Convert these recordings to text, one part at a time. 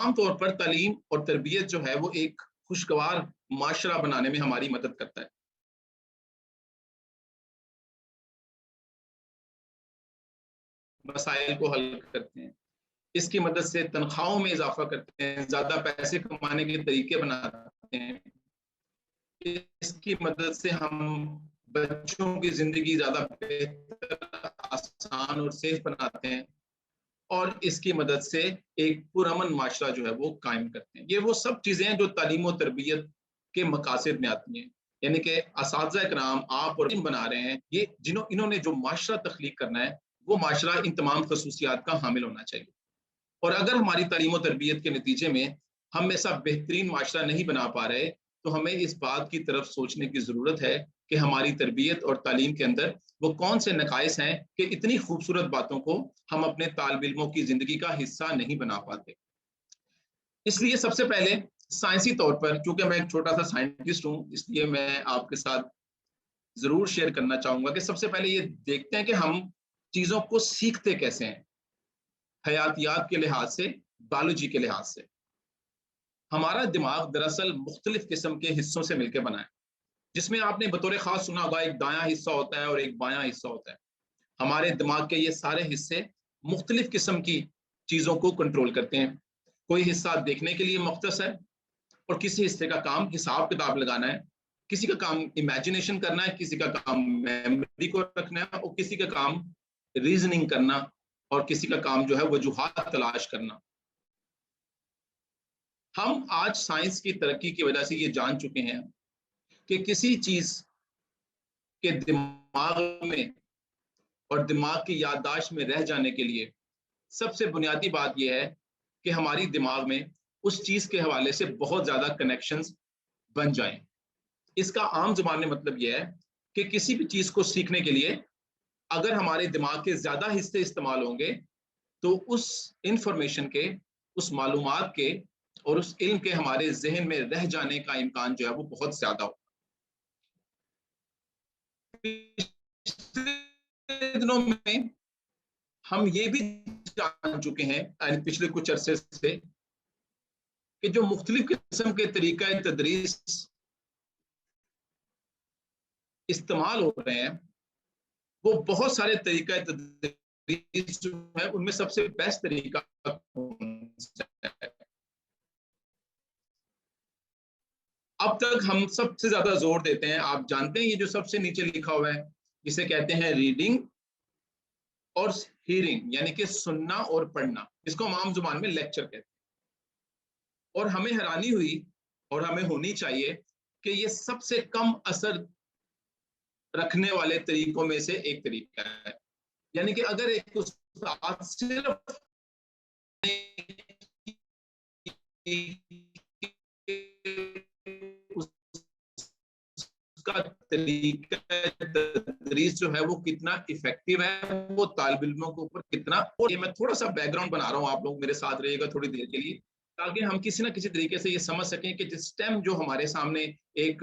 عام طور پر تعلیم اور تربیت جو ہے وہ ایک خوشگوار معاشرہ بنانے میں ہماری مدد کرتا ہے. مسائل کو حل کرتے ہیں, اس کی مدد سے تنخواہوں میں اضافہ کرتے ہیں, زیادہ پیسے کمانے کے طریقے بناتے ہیں, اس کی مدد سے ہم بچوں کی زندگی زیادہ بہتر, آسان اور سیف بناتے ہیں, اور اس کی مدد سے ایک پرامن معاشرہ جو ہے وہ قائم کرتے ہیں. یہ وہ سب چیزیں ہیں جو تعلیم و تربیت کے مقاصد میں آتی ہیں. یعنی کہ اساتذہ کرام آپ اور بنا رہے ہیں, یہ انہوں نے جو معاشرہ تخلیق کرنا ہے وہ معاشرہ ان تمام خصوصیات کا حامل ہونا چاہیے. اور اگر ہماری تعلیم و تربیت کے نتیجے میں ہم ایسا بہترین معاشرہ نہیں بنا پا رہے تو ہمیں اس بات کی طرف سوچنے کی ضرورت ہے کہ ہماری تربیت اور تعلیم کے اندر وہ کون سے نقائص ہیں کہ اتنی خوبصورت باتوں کو ہم اپنے طالب علموں کی زندگی کا حصہ نہیں بنا پاتے. اس لیے سب سے پہلے سائنسی طور پر, چونکہ میں ایک چھوٹا سا سائنٹسٹ ہوں, اس لیے میں آپ کے ساتھ ضرور شیئر کرنا چاہوں گا کہ سب سے پہلے یہ دیکھتے ہیں کہ ہم چیزوں کو سیکھتے کیسے ہیں. حیاتیات کے لحاظ سے, بایولوجی کے لحاظ سے ہمارا دماغ دراصل مختلف قسم کے حصوں سے مل کے بنا ہے, جس میں آپ نے بطور خاص سنا ہوگا ایک دایاں حصہ ہوتا ہے اور ایک بایاں حصہ ہوتا ہے. ہمارے دماغ کے یہ سارے حصے مختلف قسم کی چیزوں کو کنٹرول کرتے ہیں. کوئی حصہ دیکھنے کے لیے مختص ہے اور کسی حصے کا کام حساب کتاب لگانا ہے, کسی کا کام امیجنیشن کرنا ہے, کسی کا کام میموری کو رکھنا ہے, اور کسی کا کام ریزننگ کرنا, اور کسی کا کام جو ہے وجوہات تلاش کرنا. ہم آج سائنس کی ترقی کی وجہ سے یہ جان چکے ہیں کہ کسی چیز کے دماغ میں اور دماغ کی یادداشت میں رہ جانے کے لیے سب سے بنیادی بات یہ ہے کہ ہماری دماغ میں اس چیز کے حوالے سے بہت زیادہ کنیکشنز بن جائیں. اس کا عام زبان میں مطلب یہ ہے کہ کسی بھی چیز کو سیکھنے کے لیے اگر ہمارے دماغ کے زیادہ حصے استعمال ہوں گے تو اس انفارمیشن کے, اس معلومات کے اور اس علم کے ہمارے ذہن میں رہ جانے کا امکان جو ہے وہ بہت زیادہ ہو. دنوں میں ہم یہ بھی جان چکے ہیں پچھلے کچھ عرصے سے کہ جو مختلف قسم کے طریقہ تدریس استعمال ہو رہے ہیں وہ بہت سارے طریقہ تدریس جو ہے ان میں سب سے بیسٹ طریقہ اب تک ہم سب سے زیادہ زور دیتے ہیں, آپ جانتے ہیں یہ جو سب سے نیچے لکھا ہوا ہے جسے کہتے ہیں ریڈنگ اور ہیئرنگ, یعنی کہ سننا اور پڑھنا, اس کو ہم عام زبان میں لیکچر کہتے ہیں. اور ہمیں حیرانی ہوئی اور ہمیں ہونی چاہیے کہ یہ سب سے کم اثر رکھنے والے طریقوں میں سے ایک طریقہ ہے. یعنی کہ اگر ایک استاد صرف اس کا طریقہ تدریس جو ہے وہ کتنا افیکٹو ہے, وہ طالب علموں کے اوپر کتنا, اور یہ میں تھوڑا سا بیک گراؤنڈ بنا رہا ہوں, آپ لوگ میرے ساتھ رہیے گا تھوڑی دیر کے لیے تاکہ ہم کسی نہ کسی طریقے سے یہ سمجھ سکیں کہ جس ٹائم جو ہمارے سامنے ایک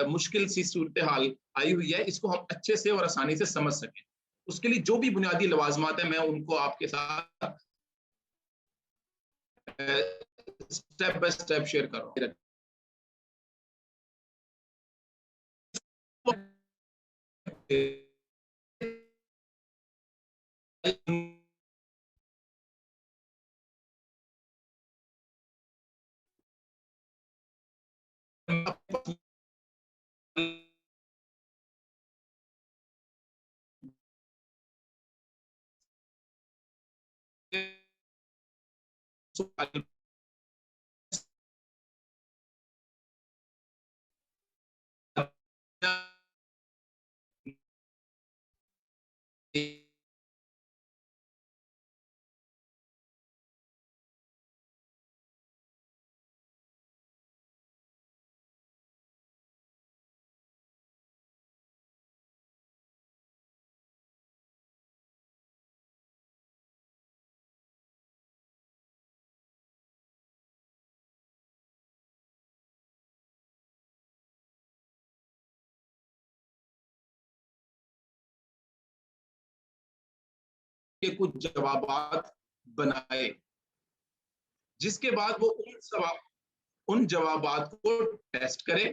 مشکل سی صورتحال آئی ہوئی ہے اس کو ہم اچھے سے اور آسانی سے سمجھ سکیں. اس کے لیے جو بھی بنیادی لوازمات ہیں میں ان کو آپ کے ساتھ اسٹیپ بائی اسٹیپ شیئر کر رہا ہوں. کے کچھ جوابات بنائے جس کے بعد وہ ان جوابات کو ٹیسٹ کرے،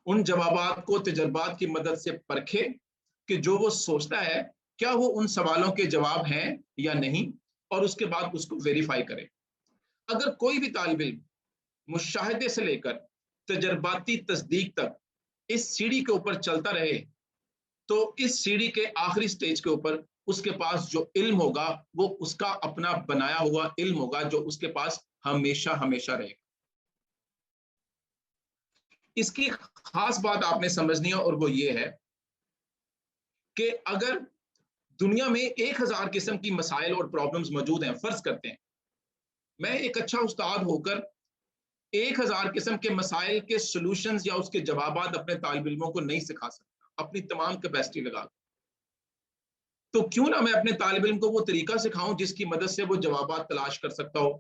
ان جوابات کو تجربات کی مدد سے پرکھے کہ جو وہ سوچتا ہے کیا وہ ان سوالوں کے جواب ہیں یا نہیں، اور اس کے بعد اس کو ویریفائی کرے۔ اگر کوئی بھی طالب علم مشاہدے سے لے کر تجرباتی تصدیق تک اس سیڑھی کے اوپر چلتا رہے تو اس سیڑھی کے آخری سٹیج کے اوپر اس کے پاس جو علم ہوگا وہ اس کا اپنا بنایا ہوا علم ہوگا، جو اس کے پاس ہمیشہ ہمیشہ رہے گا۔ اس کی خاص بات آپ نے سمجھنی ہے، اور وہ یہ ہے کہ اگر دنیا میں 1000 قسم کی مسائل اور پرابلمز موجود ہیں، فرض کرتے ہیں میں ایک اچھا استاد ہو کر 1000 قسم کے مسائل کے سولوشنز یا اس کے جوابات اپنے طالب علموں کو نہیں سکھا سکتا اپنی تمام کیپیسٹی لگا کر، تو کیوں نہ میں اپنے طالب علم کو وہ طریقہ سکھاؤں جس کی مدد سے وہ جوابات تلاش کر سکتا ہو۔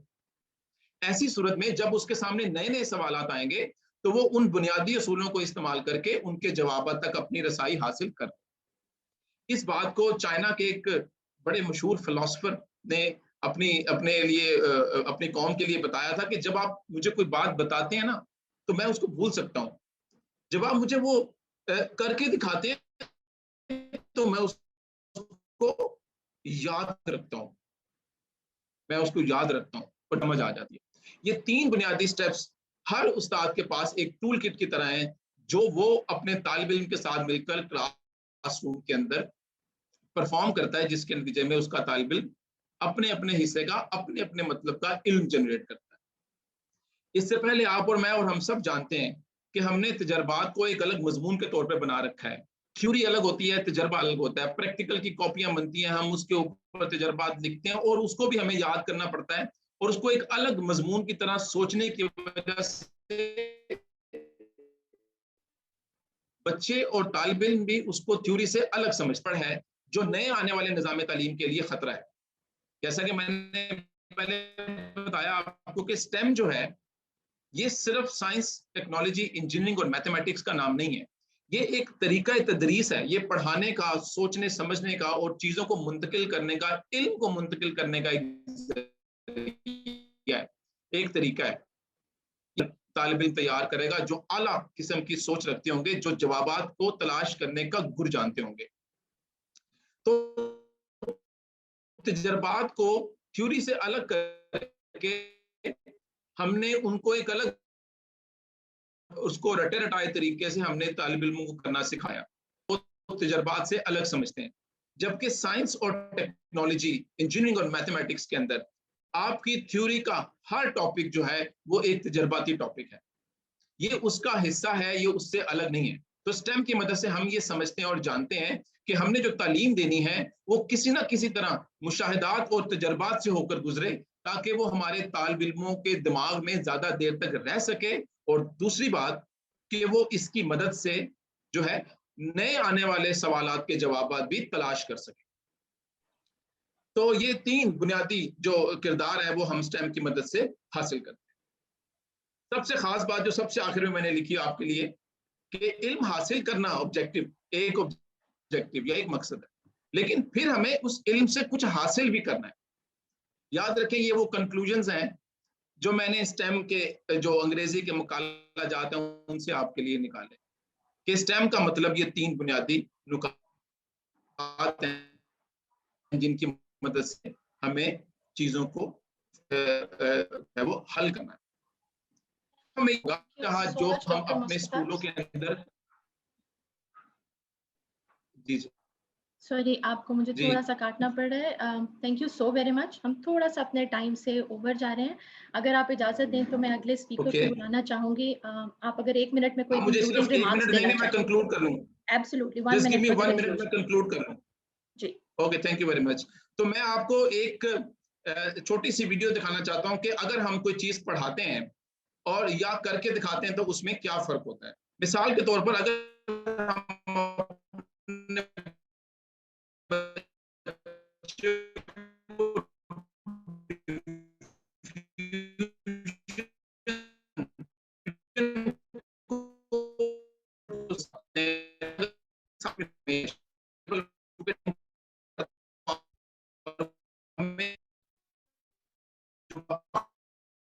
ایسی صورت میں جب اس کے سامنے نئے نئے سوالات آئیں گے تو وہ ان بنیادی اصولوں کو استعمال کر کے ان کے جوابات تک اپنی رسائی حاصل کر۔ اس بات کو چائنا کے ایک بڑے مشہور فلسفر نے اپنے لیے اپنی قوم کے لیے بتایا تھا کہ جب آپ مجھے کوئی بات بتاتے ہیں نا تو میں اس کو بھول سکتا ہوں، جب آپ مجھے وہ کر کے دکھاتے ہیں تو میں اس کو یاد رکھتا ہوں، میں اس کو یاد رکھتا ہوں اور سمجھ آ جاتی ہے۔ یہ 3 بنیادی سٹیپس ہر استاد کے پاس ایک ٹول کٹ کی طرح ہیں جو وہ اپنے طالب علم کے ساتھ مل کر کلاس روم کے اندر پرفارم کرتا ہے، جس کے نتیجے میں اس کا طالب علم اپنے اپنے حصے کا اپنے اپنے مطلب کا علم جنریٹ کرتا ہے۔ اس سے پہلے آپ اور میں اور ہم سب جانتے ہیں کہ ہم نے تجربات کو ایک الگ مضمون کے طور پہ بنا رکھا ہے۔ تھیوری الگ ہوتی ہے، تجربہ الگ ہوتا ہے، پریکٹیکل کی کاپیاں بنتی ہیں، ہم اس کے اوپر تجربات لکھتے ہیں اور اس کو بھی ہمیں یاد کرنا پڑتا ہے اور اس کو ایک الگ مضمون کی طرح سوچنے کی وجہ سے بچے اور طالب علم بھی اس کو تھیوری سے الگ سمجھ پڑ ہے، جو نئے آنے والے نظام تعلیم کے لیے خطرہ ہے۔ جیسا کہ میں نے پہلے بتایا آپ کو کہ STEM جو ہے یہ صرف سائنس، ٹیکنالوجی، انجینئرنگ اور میتھمیٹکس کا نام نہیں ہے، یہ ایک طریقہ تدریس ہے، یہ پڑھانے کا، سوچنے سمجھنے کا اور چیزوں کو منتقل کرنے کا، علم کو منتقل کرنے کا ایک طریقہ ہے۔ طالب علم تیار کرے گا جو اعلیٰ قسم کی سوچ رکھتے ہوں گے، جو جوابات کو تلاش کرنے کا گر جانتے ہوں گے۔ تو تجربات کو تھیوری سے الگ کر کے ہم نے ان کو ایک الگ اس کو رٹے رٹائے طریقے سے ہم نے طالب علموں کو کرنا سکھایا، وہ تجربات سے الگ سمجھتے ہیں۔ جبکہ سائنس اور ٹیکنالوجی، انجینئرنگ اور میتھمیٹکس کے اندر آپ کی تھیوری کا ہر ٹاپک جو ہے وہ ایک تجرباتی ٹاپک ہے، یہ اس کا حصہ ہے، یہ اس سے الگ نہیں ہے۔ تو STEM کی مدد سے ہم یہ سمجھتے ہیں اور جانتے ہیں کہ ہم نے جو تعلیم دینی ہے وہ کسی نہ کسی طرح مشاہدات اور تجربات سے ہو کر گزرے تاکہ وہ ہمارے طالب علموں کے دماغ میں زیادہ دیر تک رہ سکے، اور دوسری بات کہ وہ اس کی مدد سے جو ہے نئے آنے والے سوالات کے جوابات بھی تلاش کر سکے۔ تو یہ 3 بنیادی جو کردار ہیں وہ ہم STEM کی مدد سے حاصل کرتے ہیں۔ سب سے خاص بات جو سب سے آخر میں نے لکھی آپ کے لیے کہ علم حاصل کرنا ایک آبجیکٹو یا ایک مقصد ہے، لیکن پھر ہمیں اس علم سے کچھ حاصل بھی کرنا ہے۔ یاد رکھیں یہ وہ کنکلوژنز ہیں جو میں نے STEM کے جو انگریزی کے مقالہ جات ہیں ان سے آپ کے لیے نکالے کہ STEM کا مطلب یہ 3 بنیادی نکات ہیں جن کی مدد سے ہمیں چیزوں کو وہ حل کرنا ہے۔ ہمیں کہا جو ہم اپنے اسکولوں کے اندر جی سوری آپ کو مجھے تھوڑا سا کاٹنا پڑ رہا ہے، thank you so very much, ہم تھوڑا سا اپنے ٹائم سے اوور جا رہے ہیں، اگر آپ اجازت دیں تو میں اگلے اسپیکر کو بلانا چاہوں گی۔ آپ اگر 1 منٹ میں کوئی کنکلوڈنگ ریمارکس دینا چاہیں۔ میں کنکلوڈ کر لوں۔ ایبسولوٹلی 1 منٹ میں کنکلوڈ کر لوں۔ جی okay, thank you very much. تو میں آپ کو ایک چھوٹی سی ویڈیو دکھانا چاہتا ہوں کہ اگر ہم کوئی چیز پڑھاتے ہیں اور یا کر کے دکھاتے ہیں تو اس میں کیا فرق ہوتا ہے۔ مثال کے طور پر اگر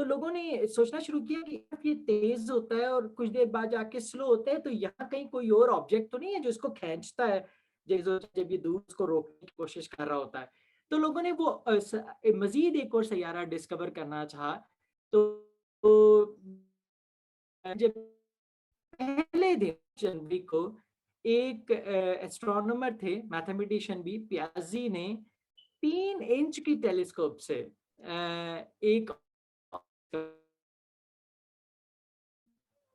تو لوگوں نے سوچنا شروع کیا کہ یہ تیز ہوتا ہے اور کچھ دیر بعد جا کے سلو ہوتا ہے، تو یہاں کہیں کوئی اور آبجیکٹ تو نہیں ہے جو اس کو کھینچتا ہے جب یہ دور اس کو روکنے کی کوشش کر رہا ہوتا ہے. تو لوگوں نے وہ مزید ایک اور سیارہ ڈسکور کرنا چاہا. تو جب پہلے دن جنوری کو ایک ایسٹرونومر تھے، میتھمیٹیشین بھی، پیازی نے 3 انچ کی ٹیلیسکوپ سے ایک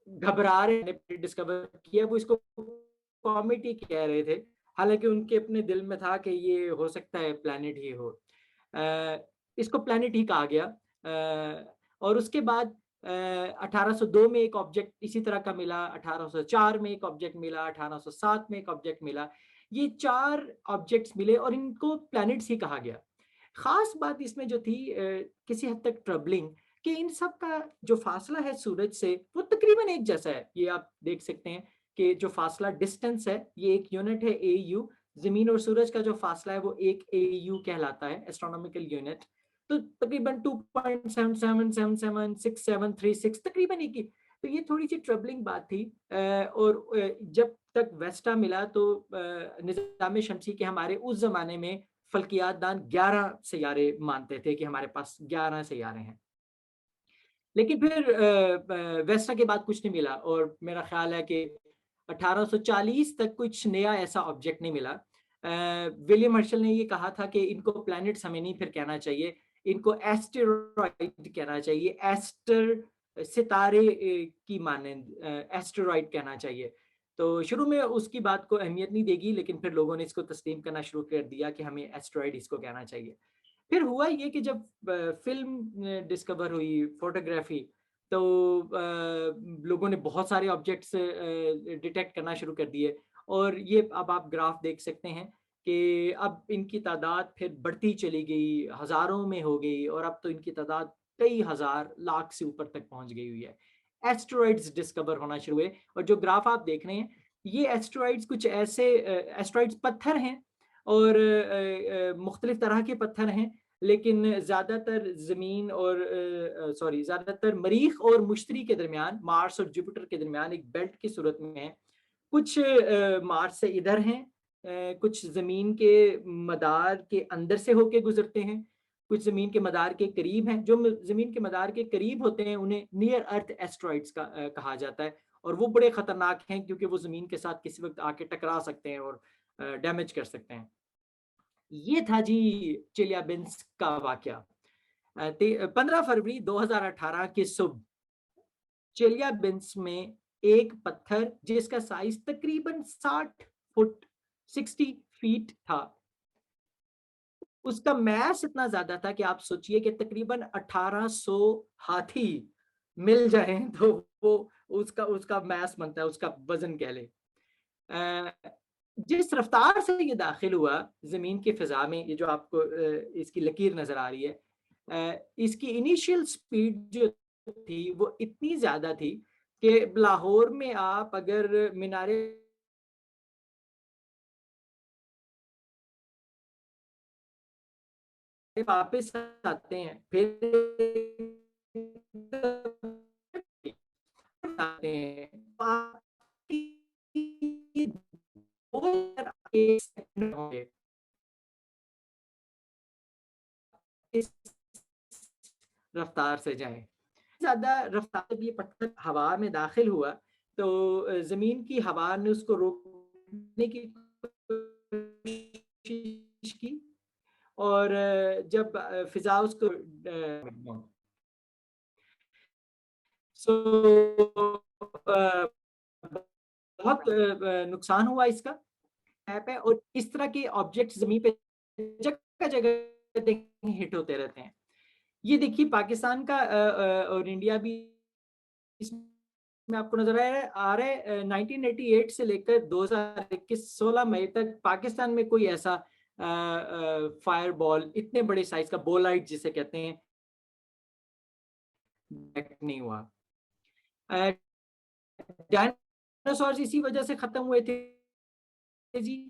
گھبرا رہے ڈسکور کیا. وہ اس کو کامیٹ ہی کہہ رہے تھے، حالانکہ ان کے اپنے دل میں تھا کہ یہ ہو سکتا ہے پلانٹ ہی ہو. اس کو پلانٹ ہی کہا گیا. اور اس کے بعد 1802 میں ایک آبجیکٹ اسی طرح کا ملا، 1804 میں ایک آبجیکٹ ملا، 1807 میں ایک آبجیکٹ ملا. یہ 4 آبجیکٹس ملے اور ان کو پلانٹس ہی کہا گیا. خاص بات اس میں جو تھی کسی حد تک ٹربلنگ، کہ ان سب کا جو فاصلہ ہے سورج سے وہ تقریباً ایک جیسا ہے. یہ آپ دیکھ سکتے ہیں کہ جو فاصلہ ڈسٹنس ہے یہ ایک یونٹ ہے اے یو. زمین اور سورج کا جو فاصلہ ہے وہ ایک اے یو کہلاتا ہے، ایسٹرونومیکل یونٹ. تو تقریباً 2.77776736 تقریباً ایک ہی. تو یہ تھوڑی سی ٹربلنگ بات تھی. اور جب تک ویسٹا ملا تو نظام شمسی کے ہمارے اس زمانے میں فلکیات دان 11 سیارے مانتے تھے کہ ہمارے پاس 11 سیارے ہیں. لیکن پھر ویسٹا کے بعد کچھ نہیں ملا، اور میرا خیال ہے کہ 1840 تک کچھ نیا ایسا آبجیکٹ نہیں ملا. ولیم ہرشل نے یہ کہا تھا کہ ان کو پلانٹس ہمیں نہیں پھر کہنا چاہیے، ان کو ایسٹرائڈ کہنا چاہیے. ایسٹر ستارے کی مانند، ایسٹرائڈ کہنا چاہیے. تو شروع میں اس کی بات کو اہمیت نہیں دے گی، لیکن پھر لوگوں نے اس کو تسلیم کرنا شروع کر دیا کہ ہمیں ایسٹرائڈ اس کو کہنا چاہیے. پھر ہوا یہ کہ جب فلم ڈسکور ہوئی، فوٹوگرافی، تو لوگوں نے بہت سارے آبجیکٹس ڈیٹیکٹ کرنا شروع کر دیے. اور یہ اب آپ گراف دیکھ سکتے ہیں کہ اب ان کی تعداد پھر بڑھتی چلی گئی، ہزاروں میں ہو گئی، اور اب تو ان کی تعداد کئی ہزار لاکھ سے اوپر تک پہنچ گئی ہوئی ہے. ایسٹرائڈز ڈسکور ہونا شروع ہوئے. اور جو گراف آپ دیکھ رہے ہیں یہ ایسٹرائڈز کچھ ایسے ایسٹرائڈز پتھر ہیں، اور مختلف طرح کے پتھر ہیں، لیکن زیادہ تر زمین اور زیادہ تر مریخ اور مشتری کے درمیان، مارس اور جوپیٹر کے درمیان ایک بیلٹ کی صورت میں ہیں. کچھ مارس سے ادھر ہیں، کچھ زمین کے مدار کے اندر سے ہو کے گزرتے ہیں، کچھ زمین کے مدار کے قریب ہیں. جو زمین کے مدار کے قریب ہوتے ہیں انہیں نیئر ارتھ ایسٹرائڈز کہا جاتا ہے، اور وہ بڑے خطرناک ہیں کیونکہ وہ زمین کے ساتھ کسی وقت آ کے ٹکرا سکتے ہیں اور ڈیمیج کر سکتے ہیں. یہ تھا جی چیلیابنس کا واقعہ. 15 فروری 2018 کی صبح چیلیابنس میں ایک پتھر جس کا سائز تقریباً 60 فٹ 60 فیٹ تھا، اس کا میس اتنا زیادہ تھا کہ آپ سوچئے کہ تقریباً 1800 ہاتھی مل جائیں تو وہ اس کا میس بنتا ہے، اس کا وزن کہہ لیں. جس رفتار سے یہ داخل ہوا زمین کی فضا میں، یہ جو آپ کو اس کی لکیر نظر آ رہی ہے، اس کی انیشیل سپیڈ جو تھی وہ اتنی زیادہ تھی کہ لاہور میں آپ اگر مینارے واپس آتے ہیں پھر رفتار سے جائیں. زیادہ رفتار جب یہ پتھر ہوا میں داخل ہوا تو زمین کی ہوا نے اس کو روکنے کی کوشش کی، اور جب فضا اس کو بہت نقصان ہوا اس کا. اور اس طرح کے آبجیکٹ زمین پہ جگہ جگہ ہٹ ہوتے رہتے ہیں. یہ دیکھیے پاکستان کا اور انڈیا بھی اس میں آپ کو نظر آ رہا ہے. 1988 سے لے کر 2021 16 مئی تک پاکستان میں کوئی ایسا فائر بال اتنے بڑے سائز کا بولائٹ جسے کہتے ہیں نہیں ہوا. ڈائناسورز اسی وجہ سے ختم ہوئے تھے جی.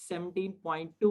17.2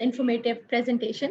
informative presentation.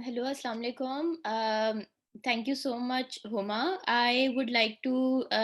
Hello, Assalamu alaikum. Thank you so much, Huma. I would like to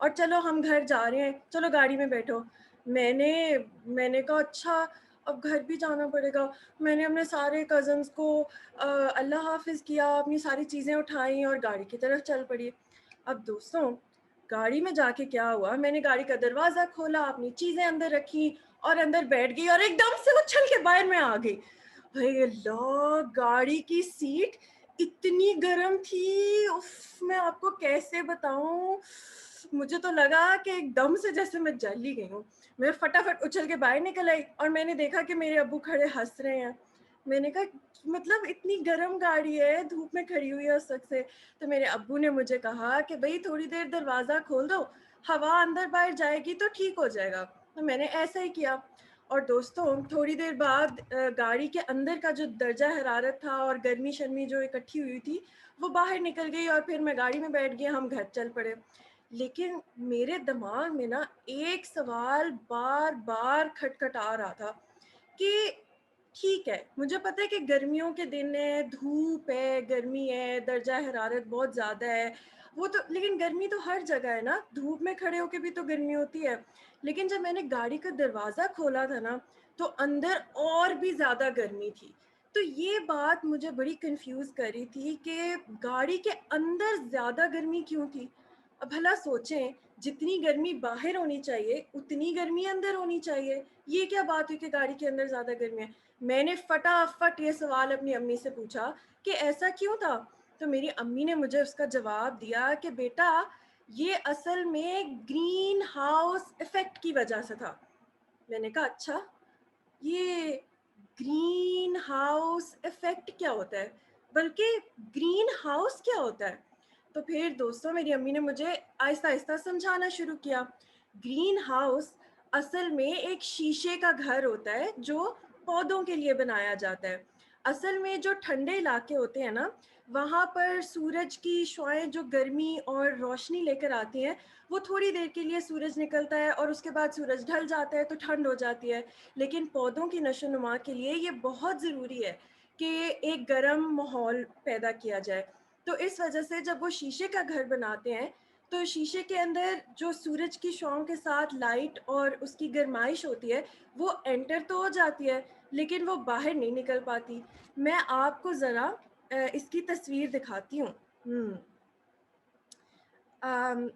اور چلو ہم گھر جا رہے ہیں, چلو گاڑی میں بیٹھو. میں نے کہا اچھا اب گھر بھی جانا پڑے گا. میں نے اپنے سارے کزنس کو اللہ حافظ کیا, اپنی ساری چیزیں اٹھائیں اور گاڑی کی طرف چل پڑی. اب دوستوں گاڑی میں جا کے کیا ہوا, میں نے گاڑی کا دروازہ کھولا, اپنی چیزیں اندر رکھی اور اندر بیٹھ گئی اور ایک دم سے اچھل کے باہر میں آ گئی. بھائی اللہ, گاڑی کی سیٹ اتنی گرم تھی, میں آپ کو کیسے بتاؤں. مجھے تو لگا کہ ایک دم سے جیسے میں جل ہی گئی ہوں. میں فٹافٹ اچھل کے باہر نکل آئی اور میں نے دیکھا کہ میرے ابو کھڑے ہنس رہے ہیں. میں نے کہا مطلب اتنی گرم گاڑی ہے, دھوپ میں کھڑی ہوئی ہے اس وقت سے. تو میرے ابو نے مجھے کہا کہ بھائی تھوڑی دیر دروازہ کھول دو, ہوا اندر باہر جائے گی تو ٹھیک ہو جائے گا. تو میں نے ایسا ہی کیا. اور دوستوں تھوڑی دیر بعد گاڑی کے اندر کا جو درجہ حرارت تھا اور گرمی شرمی جو اکٹھی ہوئی تھی وہ باہر نکل گئی اور پھر میں گاڑی میں بیٹھ گیا, ہم گھر چل پڑے. لیکن میرے دماغ میں نا ایک سوال بار بار کھٹکھٹا رہا تھا کہ ٹھیک ہے مجھے پتہ ہے کہ گرمیوں کے دن ہے, دھوپ ہے, گرمی ہے, درجہ حرارت بہت زیادہ ہے, وہ تو لیکن گرمی تو ہر جگہ ہے نا, دھوپ میں کھڑے ہو کے بھی تو گرمی ہوتی ہے. لیکن جب میں نے گاڑی کا دروازہ کھولا تھا نا تو اندر اور بھی زیادہ گرمی تھی. تو یہ بات مجھے بڑی کنفیوز کر رہی تھی کہ گاڑی کے اندر زیادہ گرمی کیوں تھی. اب بھلا سوچیں, جتنی گرمی باہر ہونی چاہیے اتنی گرمی اندر ہونی چاہیے, یہ کیا بات ہوئی کہ گاڑی کے اندر زیادہ گرمی ہے. میں نے فٹافٹ یہ سوال اپنی امی سے پوچھا کہ ایسا کیوں تھا. تو میری امی نے مجھے اس کا جواب دیا کہ بیٹا یہ اصل میں گرین ہاؤس ایفیکٹ کی وجہ سے تھا. میں نے کہا اچھا یہ گرین ہاؤس ایفیکٹ کیا ہوتا ہے, بلکہ گرین ہاؤس کیا ہوتا ہے. تو پھر دوستوں میری امی نے مجھے آہستہ آہستہ سمجھانا شروع کیا. گرین ہاؤس اصل میں ایک شیشے کا گھر ہوتا ہے جو پودوں کے لیے بنایا جاتا ہے. اصل میں جو ٹھنڈے علاقے ہوتے ہیں نا وہاں پر سورج کی شعاعیں جو گرمی اور روشنی لے کر آتی ہیں وہ تھوڑی دیر کے لیے سورج نکلتا ہے اور اس کے بعد سورج ڈھل جاتا ہے تو ٹھنڈ ہو جاتی ہے. لیکن پودوں کی نشو و نما کے لیے یہ بہت ضروری ہے کہ ایک گرم ماحول پیدا کیا جائے. تو اس وجہ سے جب وہ شیشے کا گھر بناتے ہیں تو شیشے کے اندر جو سورج کی شعاؤں کے ساتھ لائٹ اور اس کی گرمائش ہوتی ہے وہ انٹر تو ہو جاتی ہے لیکن وہ باہر نہیں نکل پاتی. میں آپ کو ذرا اس کی تصویر دکھاتی ہوں.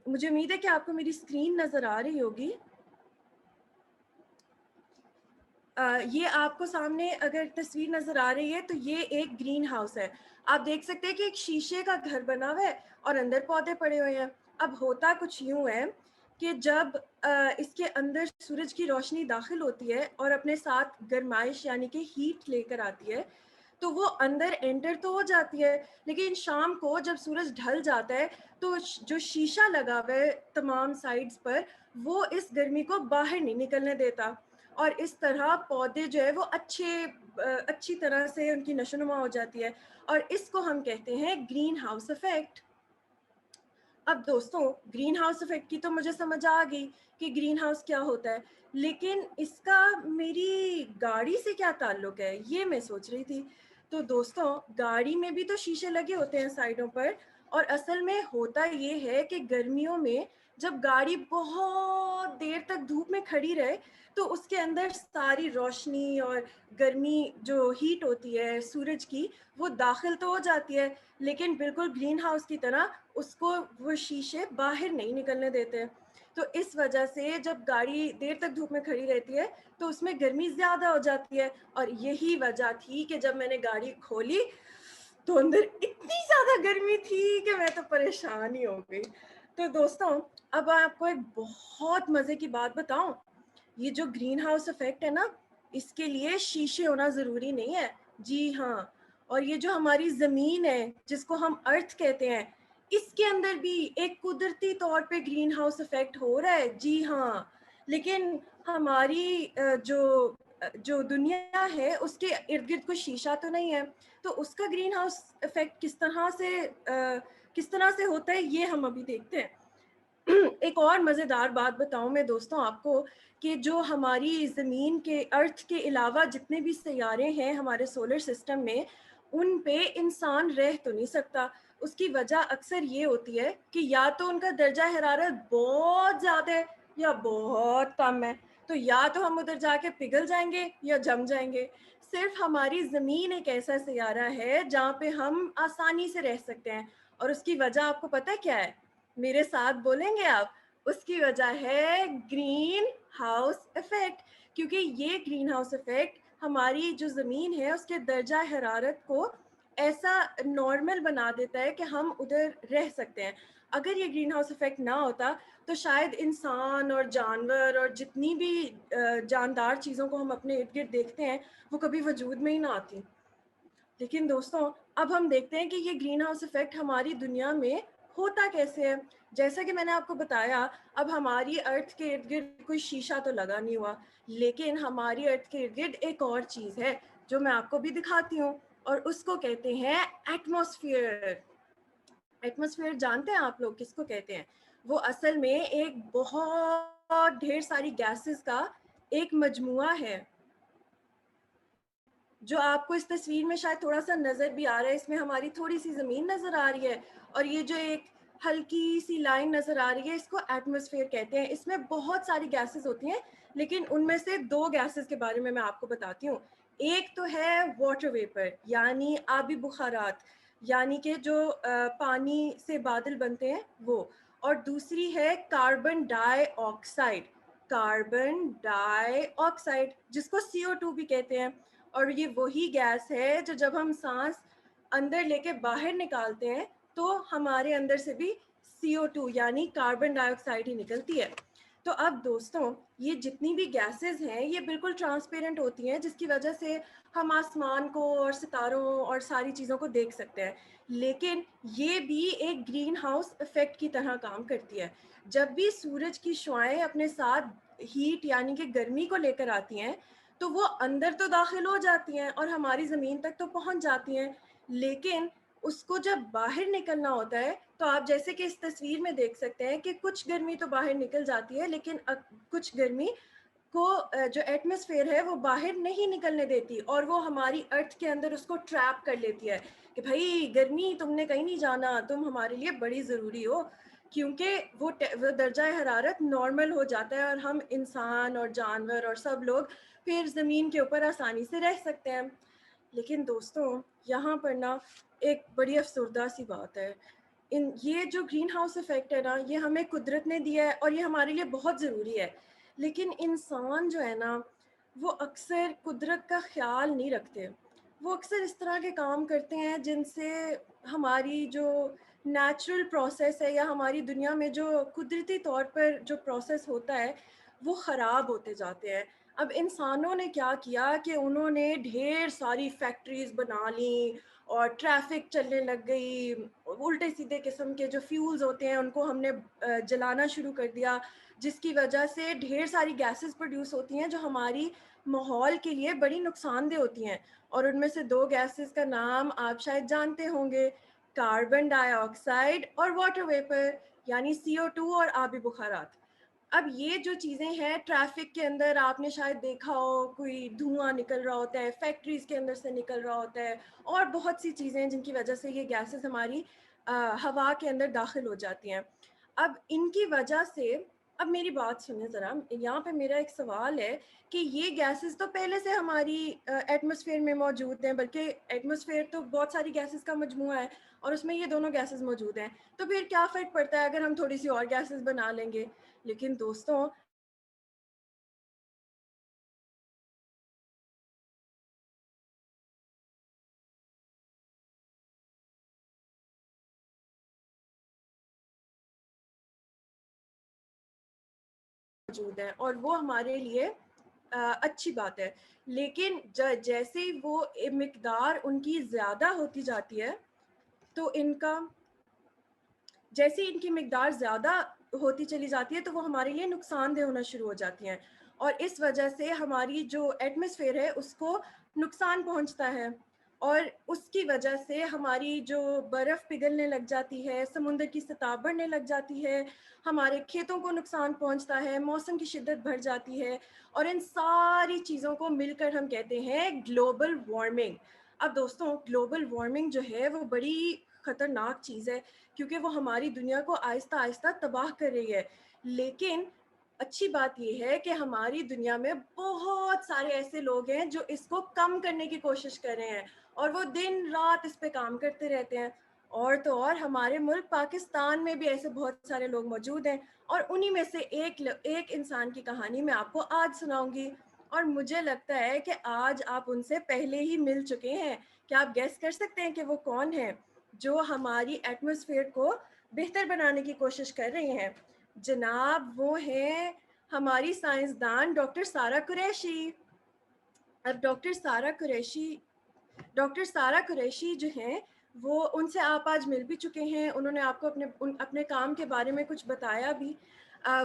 مجھے امید ہے کہ آپ کو میری اسکرین نظر آ رہی ہوگی. یہ آپ کو سامنے اگر تصویر نظر آ رہی ہے تو یہ ایک گرین ہاؤس ہے. آپ دیکھ سکتے ہیں کہ ایک شیشے کا گھر بنا ہوا ہے اور اندر پودے پڑے ہوئے ہیں. اب ہوتا کچھ یوں ہے کہ جب اس کے اندر سورج کی روشنی داخل ہوتی ہے اور اپنے ساتھ گرمائش یعنی کہ ہیٹ لے کر آتی ہے تو وہ اندر انٹر تو ہو جاتی ہے, لیکن شام کو جب سورج ڈھل جاتا ہے تو جو شیشہ لگا ہوا ہے تمام سائڈز پر وہ اس گرمی کو باہر نہیں نکلنے دیتا اور اس طرح پودے جو ہے وہ اچھی طرح سے ان کی نشو و نما ہو جاتی ہے اور اس کو ہم کہتے ہیں گرین ہاؤس ایفیکٹ. اب دوستوں گرین ہاؤس ایفیکٹ کی تو مجھے سمجھ آ گئی کہ گرین ہاؤس کیا ہوتا ہے, لیکن اس کا میری گاڑی سے کیا تعلق ہے یہ میں سوچ رہی تھی. تو دوستوں گاڑی میں بھی تو شیشے لگے ہوتے ہیں سائڈوں پر اور اصل میں ہوتا یہ ہے کہ گرمیوں میں جب گاڑی بہت دیر تک دھوپ میں کھڑی رہے تو اس کے اندر ساری روشنی اور گرمی جو ہیٹ ہوتی ہے سورج کی وہ داخل تو ہو جاتی ہے لیکن بالکل گرین ہاؤس کی طرح اس کو وہ شیشے باہر نہیں نکلنے دیتے. تو اس وجہ سے جب گاڑی دیر تک دھوپ میں کھڑی رہتی ہے تو اس میں گرمی زیادہ ہو جاتی ہے اور یہی وجہ تھی کہ جب میں نے گاڑی کھولی تو اندر اتنی زیادہ گرمی تھی کہ میں تو پریشان ہی ہو گئی. تو دوستوں اب آپ کو ایک بہت مزے کی بات بتاؤں, یہ جو گرین ہاؤس ایفیکٹ ہے نا اس کے لیے شیشے ہونا ضروری نہیں ہے. جی ہاں, اور یہ جو ہماری زمین ہے جس کو ہم ارتھ کہتے ہیں اس کے اندر بھی ایک قدرتی طور پہ گرین ہاؤس ایفیکٹ ہو رہا ہے. جی ہاں, لیکن ہماری جو دنیا ہے اس کے ارد گرد کوئی شیشہ تو نہیں ہے تو اس کا گرین ہاؤس ایفیکٹ کس طرح سے ہوتا ہے یہ ہم ابھی دیکھتے ہیں. ایک اور مزیدار بات بتاؤں میں دوستوں آپ کو کہ جو ہماری زمین کے ارتھ کے علاوہ جتنے بھی سیارے ہیں ہمارے سولر سسٹم میں ان پہ انسان رہ تو نہیں سکتا, اس کی وجہ اکثر یہ ہوتی ہے کہ یا تو ان کا درجہ حرارت بہت زیادہ ہے یا بہت کم ہے، تو یا تو ہم ادھر جا کے پگھل جائیں گے یا جم جائیں گے۔ صرف ہماری زمین ایک ایسا سیارہ ہے جہاں پہ ہم آسانی سے رہ سکتے ہیں، اور اس کی وجہ آپ کو پتہ کیا ہے؟ میرے ساتھ بولیں گے آپ؟ اس کی وجہ ہے گرین ہاؤس ایفیکٹ، کیونکہ یہ گرین ہاؤس ایفیکٹ ہماری جو زمین ہے اس کے درجہ حرارت کو ایسا نارمل بنا دیتا ہے کہ ہم ادھر رہ سکتے ہیں۔ اگر یہ گرین ہاؤس ایفیکٹ نہ ہوتا تو شاید انسان اور جانور اور جتنی بھی جاندار چیزوں کو ہم اپنے ارد گرد دیکھتے ہیں وہ کبھی وجود میں ہی نہ آتی۔ لیکن دوستوں اب ہم دیکھتے ہیں کہ یہ گرین ہاؤس ایفیکٹ ہماری دنیا میں ہوتا کیسے ہے۔ جیسا کہ میں نے آپ کو بتایا، اب ہماری ارتھ کے ارد گرد کوئی شیشہ تو لگا نہیں ہوا، لیکن ہماری ارتھ کے ارد گرد ایک اور چیز ہے جو میں آپ کو بھی دکھاتی ہوں، اور اس کو کہتے ہیں ایٹماسفیئر۔ ایٹماسفیئر جانتے ہیں آپ لوگ کس کو کہتے ہیں؟ وہ اصل میں ایک بہت ڈھیر ساری گیسز کا ایک مجموعہ ہے، جو آپ کو اس تصویر میں شاید تھوڑا سا نظر بھی آ رہا ہے۔ اس میں ہماری تھوڑی سی زمین نظر آ رہی ہے، اور یہ جو ایک ہلکی سی لائن نظر آ رہی ہے اس کو ایٹماسفیئر کہتے ہیں۔ اس میں بہت ساری گیسز ہوتی ہیں، لیکن ان میں سے دو گیسز کے بارے میں آپ کو بتاتی ہوں۔ ایک تو ہے واٹر ویپر، یعنی آبی بخارات، یعنی کہ جو پانی سے بادل بنتے ہیں وہ، اور دوسری ہے کاربن ڈائی آکسائڈ۔ کاربن ڈائی آکسائڈ جس کو CO2 بھی کہتے ہیں، اور یہ وہی گیس ہے جو جب ہم سانس اندر لے کے باہر نکالتے ہیں تو ہمارے اندر سے بھی CO2 یعنی کاربن ڈائی آکسائڈ ہی نکلتی ہے۔ تو اب دوستوں یہ جتنی بھی گیسز ہیں یہ بالکل ٹرانسپیرنٹ ہوتی ہیں، جس کی وجہ سے ہم آسمان کو اور ستاروں اور ساری چیزوں کو دیکھ سکتے ہیں، لیکن یہ بھی ایک گرین ہاؤس ایفیکٹ کی طرح کام کرتی ہے۔ جب بھی سورج کی شعاعیں اپنے ساتھ ہیٹ یعنی کہ گرمی کو لے کر آتی ہیں تو وہ اندر تو داخل ہو جاتی ہیں اور ہماری زمین تک تو پہنچ جاتی ہیں، لیکن اس کو جب باہر نکلنا ہوتا ہے تو آپ جیسے کہ اس تصویر میں دیکھ سکتے ہیں کہ کچھ گرمی تو باہر نکل جاتی ہے، لیکن کچھ گرمی کو جو ایٹماسفیئر ہے وہ باہر نہیں نکلنے دیتی، اور وہ ہماری ارتھ کے اندر اس کو ٹریپ کر لیتی ہے کہ بھائی گرمی تم نے کہیں نہیں جانا، تم ہمارے لیے بڑی ضروری ہو، کیونکہ وہ درجہ حرارت نارمل ہو جاتا ہے اور ہم انسان اور جانور اور سب لوگ پھر زمین کے اوپر آسانی سے رہ سکتے ہیں۔ لیکن دوستوں یہاں پر نا ایک بڑی افسردہ سی بات ہے، یہ جو گرین ہاؤس ایفیکٹ ہے نا یہ ہمیں قدرت نے دیا ہے اور یہ ہمارے لیے بہت ضروری ہے، لیکن انسان جو ہے نا وہ اکثر قدرت کا خیال نہیں رکھتے۔ وہ اکثر اس طرح کے کام کرتے ہیں جن سے ہماری جو نیچرل پروسیس ہے یا ہماری دنیا میں جو قدرتی طور پر جو پروسیس ہوتا ہے وہ خراب ہوتے جاتے ہیں۔ اب انسانوں نے کیا کیا کہ انہوں نے ڈھیر ساری فیکٹریز بنا لیں اور ٹریفک چلنے لگ گئی، الٹے سیدھے قسم کے جو فیولز ہوتے ہیں ان کو ہم نے جلانا شروع کر دیا، جس کی وجہ سے ڈھیر ساری گیسز پروڈیوس ہوتی ہیں جو ہماری ماحول کے لیے بڑی نقصان دہ ہوتی ہیں، اور ان میں سے دو گیسز کا نام آپ شاید جانتے ہوں گے، کاربن ڈائی آکسائڈ اور واٹر ویپر یعنی CO2 اور آبی بخارات۔ اب یہ جو چیزیں ہیں ٹریفک کے اندر آپ نے شاید دیکھا ہو کوئی دھواں نکل رہا ہوتا ہے، فیکٹریز کے اندر سے نکل رہا ہوتا ہے، اور بہت سی چیزیں جن کی وجہ سے یہ گیسز ہماری ہوا کے اندر داخل ہو جاتی ہیں۔ اب ان کی وجہ سے اب میری بات سنیں ذرا، یہاں پہ میرا ایک سوال ہے کہ یہ گیسز تو پہلے سے ہماری ایٹماسفیئر میں موجود ہیں، بلکہ ایٹماسفیئر تو بہت ساری گیسز کا مجموعہ ہے اور اس میں یہ دونوں گیسز موجود ہیں، تو پھر کیا فرق پڑتا ہے اگر ہم تھوڑی سی اور گیسز بنا لیں گے؟ لیکن دوستوں موجود ہیں اور وہ ہمارے لیے اچھی بات ہے، لیکن جیسے ہی وہ مقدار ان کی زیادہ ہوتی جاتی ہے تو جیسے ان کی مقدار زیادہ ہوتی چلی جاتی ہے تو وہ ہمارے لیے نقصان دہ ہونا شروع ہو جاتی ہیں، اور اس وجہ سے ہماری جو ایٹماسفیئر ہے اس کو نقصان پہنچتا ہے، اور اس کی وجہ سے ہماری جو برف پگھلنے لگ جاتی ہے، سمندر کی سطح بڑھنے لگ جاتی ہے، ہمارے کھیتوں کو نقصان پہنچتا ہے، موسم کی شدت بڑھ جاتی ہے، اور ان ساری چیزوں کو مل کر ہم کہتے ہیں گلوبل وارمنگ۔ اب دوستوں گلوبل وارمنگ جو ہے وہ بڑی خطرناک چیز ہے کیونکہ وہ ہماری دنیا کو آہستہ آہستہ تباہ کر رہی ہے. لیکن اچھی بات یہ ہے کہ ہماری دنیا میں بہت سارے ایسے لوگ ہیں جو اس کو کم کرنے کی کوشش کر رہے ہیں اور وہ دن رات اس پہ کام کرتے رہتے ہیں. اور تو اور ہمارے ملک پاکستان میں بھی ایسے بہت سارے لوگ موجود ہیں اور انہی میں سے ایک انسان کی کہانی میں آپ کو آج سناؤں گی. اور مجھے لگتا ہے کہ آج آپ ان سے پہلے ہی مل چکے ہیں. کیا آپ گیس کر سکتے ہیں کہ وہ کون ہیں جو ہماری ایٹماسفیئر کو بہتر بنانے کی کوشش کر رہے ہیں؟ جناب وہ ہیں ہماری سائنسدان ڈاکٹر سارہ قریشی. اب ڈاکٹر سارہ قریشی جو ہیں وہ ان سے آپ آج مل بھی چکے ہیں. انہوں نے آپ کو اپنے کام کے بارے میں کچھ بتایا بھی.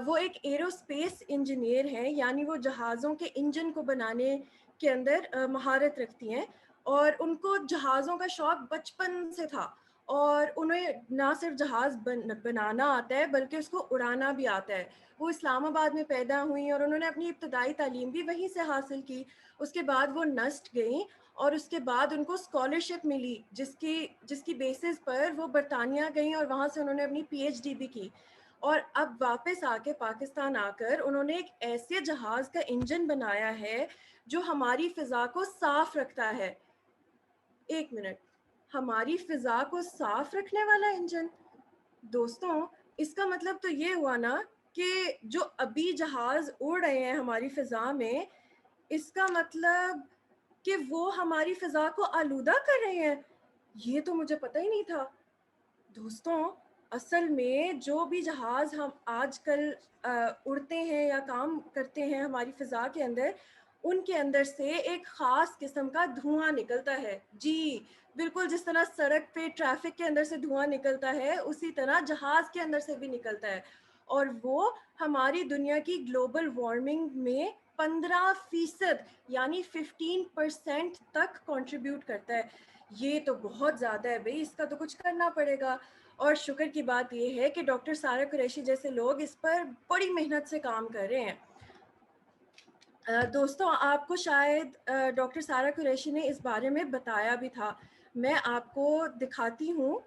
وہ ایک ایروسپیس انجینئر ہیں, یعنی وہ جہازوں کے انجن کو بنانے کے اندر مہارت رکھتی ہیں اور ان کو جہازوں کا شوق بچپن سے تھا اور انہیں نہ صرف جہاز بنانا آتا ہے بلکہ اس کو اڑانا بھی آتا ہے. وہ اسلام آباد میں پیدا ہوئیں اور انہوں نے اپنی ابتدائی تعلیم بھی وہیں سے حاصل کی. اس کے بعد وہ نسٹ گئیں اور اس کے بعد ان کو اسکالرشپ ملی جس کی بیسس پر وہ برطانیہ گئیں اور وہاں سے انہوں نے اپنی پی ایچ ڈی بھی کی. اور اب واپس آ کے پاکستان آ کر انہوں نے ایک ایسے جہاز کا انجن بنایا ہے جو ہماری فضا کو صاف رکھتا ہے. ایک منٹ, ہماری فضا کو صاف رکھنے والا انجن؟ دوستوں اس کا مطلب تو یہ ہوا نا کہ جو ابھی جہاز اڑ رہے ہیں ہماری فضا میں, اس کا مطلب کہ وہ ہماری فضا کو آلودہ کر رہے ہیں. یہ تو مجھے پتہ ہی نہیں تھا. دوستوں اصل میں جو بھی جہاز ہم آج کل اڑتے ہیں یا کام کرتے ہیں ہماری فضا کے اندر, ان کے اندر سے ایک خاص قسم کا دھواں نکلتا ہے. جی بالکل, جس طرح سڑک پہ ٹریفک کے اندر سے دھواں نکلتا ہے اسی طرح جہاز کے اندر سے بھی نکلتا ہے اور وہ ہماری دنیا کی گلوبل وارمنگ میں 15% یعنی 15% تک کنٹریبیوٹ کرتا ہے. یہ تو بہت زیادہ ہے بھئی, اس کا تو کچھ کرنا پڑے گا. اور شکر کی بات یہ ہے کہ ڈاکٹر سارہ قریشی جیسے لوگ اس پر بڑی محنت سے کام کر رہے ہیں. دوستوں آپ کو شاید ڈاکٹر سارہ قریشی نے اس بارے میں بتایا بھی تھا. میں آپ کو دکھاتی ہوں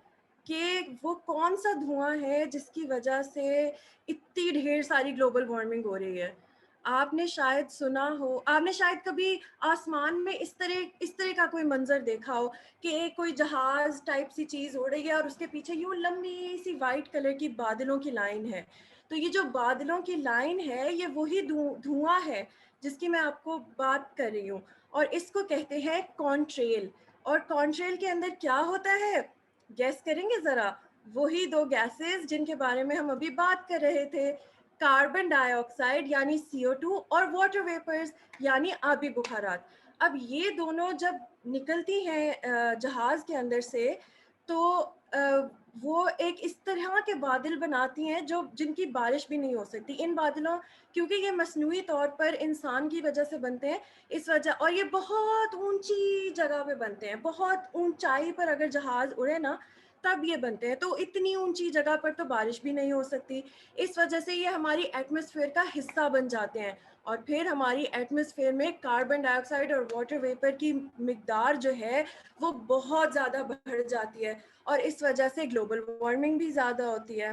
کہ وہ کون سا دھواں ہے جس کی وجہ سے اتنی ڈھیر ساری گلوبل وارمنگ ہو رہی ہے. آپ نے شاید سنا ہو, آپ نے شاید کبھی آسمان میں اس طرح کا کوئی منظر دیکھا ہو کہ ایک کوئی جہاز ٹائپ سی چیز اڑ رہی ہے اور اس کے پیچھے یوں لمبی سی وائٹ کلر کی بادلوں کی لائن ہے. تو یہ جو بادلوں کی لائن ہے یہ وہی دھواں ہے جس کی میں آپ کو بات کر رہی ہوں, اور اس کو کہتے ہیں کانٹریل. اور کانٹریل کے اندر کیا ہوتا ہے گیس کریں گے ذرا؟ وہی دو گیسز جن کے بارے میں ہم ابھی بات کر رہے تھے, کاربن ڈائی آکسائڈ یعنی CO2 اور واٹر ویپرز یعنی آبی بخارات. اب یہ دونوں جب نکلتی ہیں جہاز کے اندر سے تو وہ ایک اس طرح کے بادل بناتی ہیں جن کی بارش بھی نہیں ہو سکتی. ان بادلوں کیونکہ یہ مصنوعی طور پر انسان کی وجہ سے بنتے ہیں اس وجہ, اور یہ بہت اونچی جگہ پہ بنتے ہیں, بہت اونچائی پر اگر جہاز اڑے نا تب یہ بنتے ہیں. تو اتنی اونچی جگہ پر تو بارش بھی نہیں ہو سکتی, اس وجہ سے یہ ہماری ایٹماسفیئر کا حصہ بن جاتے ہیں اور پھر ہماری ایٹماسفیئر میں کاربن ڈائی آکسائڈ اور واٹر ویپر کی مقدار جو ہے وہ بہت زیادہ بڑھ جاتی ہے اور اس وجہ سے گلوبل وارمنگ بھی زیادہ ہوتی ہے.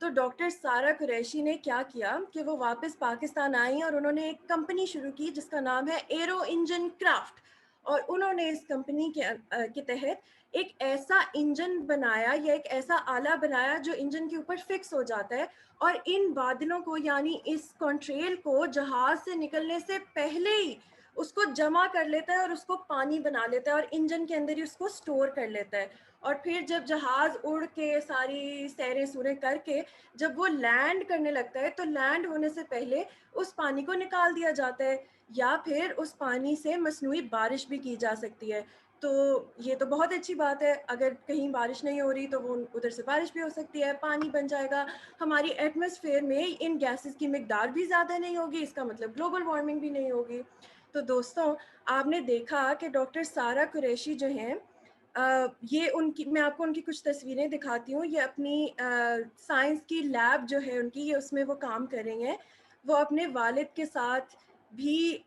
تو ڈاکٹر سارہ قریشی نے کیا کیا کہ وہ واپس پاکستان آئیں اور انہوں نے ایک کمپنی شروع کی جس کا نام ہے ایرو انجن کرافٹ, اور انہوں نے اس کمپنی کے تحت ایک ایسا انجن بنایا یا ایک ایسا آلہ بنایا جو انجن کے اوپر فکس ہو جاتا ہے اور ان بادلوں کو یعنی اس کانٹریل کو جہاز سے نکلنے سے پہلے ہی اس کو جمع کر لیتا ہے اور اس کو پانی بنا لیتا ہے اور انجن کے اندر ہی اس کو سٹور کر لیتا ہے. اور پھر جب جہاز اڑ کے ساری سیریں سوریں کر کے جب وہ لینڈ کرنے لگتا ہے تو لینڈ ہونے سے پہلے اس پانی کو نکال دیا جاتا ہے یا پھر اس پانی سے مصنوعی بارش بھی کی جا سکتی ہے. تو یہ تو بہت اچھی بات ہے, اگر کہیں بارش نہیں ہو رہی تو وہ ادھر سے بارش بھی ہو سکتی ہے, پانی بن جائے گا, ہماری ایٹماسفیئر میں ان گیسز کی مقدار بھی زیادہ نہیں ہوگی, اس کا مطلب گلوبل وارمنگ بھی نہیں ہوگی. تو دوستوں آپ نے دیکھا کہ ڈاکٹر سارہ قریشی جو ہیں یہ میں آپ کو ان کی کچھ تصویریں دکھاتی ہوں. یہ اپنی سائنس کی لیب جو ہے ان کی, یہ اس میں وہ کام کر رہی ہیں. وہ اپنے والد کے ساتھ بھی